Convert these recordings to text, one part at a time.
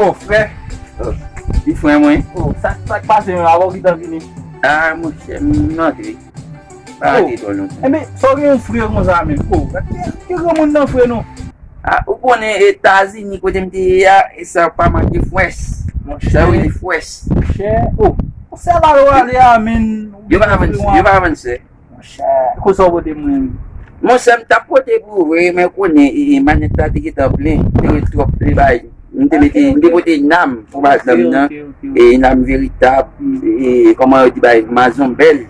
Oh, frère. Di frère mwen. Oh, ça se passe avant qu'il t'en vini. Ah, mwen chè, nan te. Pas te to non. Eh mais, ça un frère mon ami. Oh, qui est mon frère non? Ah, ou konen États-Unis kote mte ya, e sa pa manke fwes. Mon Sa wè li fwes. cher. Oh, c'est là où aller amen. Yo pa avanse. Mon cher. Ko ça bote moi. Mwen se mta pote pou vwe, men konen, maneta te ki ta plen, te trop plen bay. Mte pote nam, pou ba dam nan, e nam veritab, e koman yo di bay, mazon bel.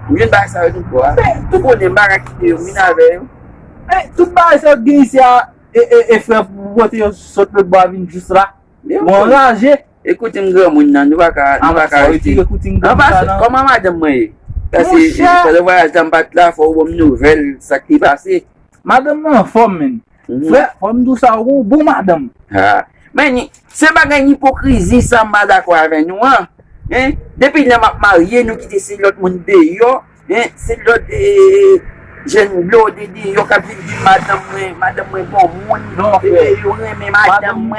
Mwen ba sa wè nou kwa. Tout konen barakite yo, min ave yo. Eh, tout ba ça gen ici et frère pour voter saute le bois vin juste là. Bon ranger. Ekoute mga moun nan, nou baka rete. Koman madame mwen? Kasi, sa le voyage dan bat la, fò wèm nouvel, sa ki pase. Madame nan forme men. Frère, forme dou sa ou bon madame. Ha. Men, se bagay hipokrizi sa mada kwa ave nou an. Depi nan marye nou kite se lot moun de yo, se lot jen blo de yo kapil di madame mwen bon moun. Non, frère. Yo reme madame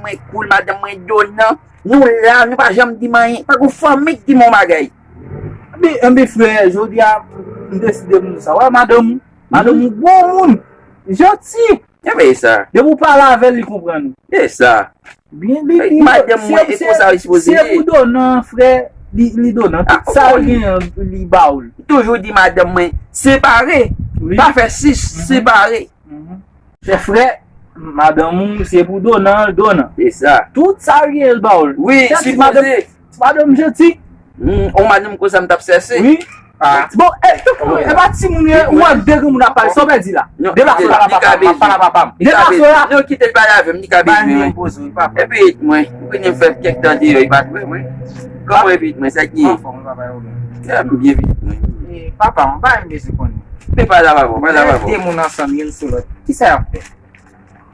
mwen cool, madame mwen donan. Nou la, nou pa jam di man, pa kou famik di moun bagay. Mbe frère, jodi a décidé moun sa. Ouais, madame bon moun. Gentil. Yabè sa. De vous parler avec lui comprendre. Yabè sa. Bien, Madame mwen e pou sa dispose. Si vous donnant, frère, li donnant. Tout ça rien li baoul. Toujou di madame mwen, separe. Pa fè 6, separe. C'est frère, madame moun, c'est pour donnant. C'est ça. Tout ça rien baoul. Oui, supposé. Madame gentil. On madame ko sa m tap sese. Oui. Ah. Bon, e ba ti moun ou an dege moun apal, so be di la. Deba so la papam. Deba so la. Non kite l pala avem, ni kabe mwen. E pi it mwen, pou ni m fè kek tan di yo, i bat mwen. Komo e bit mwen, sa ki? E m biye bit mwen. Papa, m ba m de se koni. Pe pa la vavo, pa la vavo. Te moun ansan yon sou lot. Ki sa yon fè?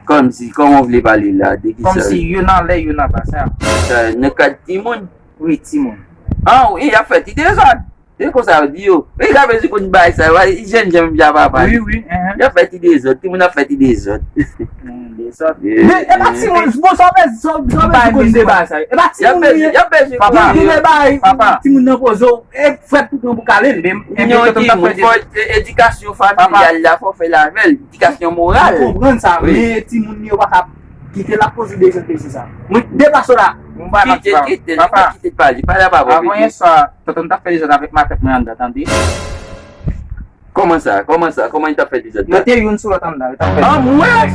Kom si, komon vle pale la, de ki sa. Kom si yon an le, yon an ba, sa yon. Sa, ne kat timon. Oui, Timon. Ah, oui, ya fè ti de zon. E kon sa di yo. E ka vezi kon bay sa, jen jem bya papa. Oui. Ya fè ti de zon, ti moun a fè ti de zon. Mais e ba ti moun, bon so be kon de ba sa. E ba ti moun Ya bezi papa. Ti moun nan pozo, e fè tout nan pou kale. Nyon di moun fò edikasyon familial la fò fè la vel, edikasyon moral. Kompren sa, mais ti moun yo baka kite la pozo de se pesi sa. Moun deba so la. Kite pali, pala pa bo. Avant ça, tu t'as fait des autres avec ma tête, mais attendez. Comment ça? Comment il t'a fait des autres? Je t'ai eu une sur la table. Ah, ouais!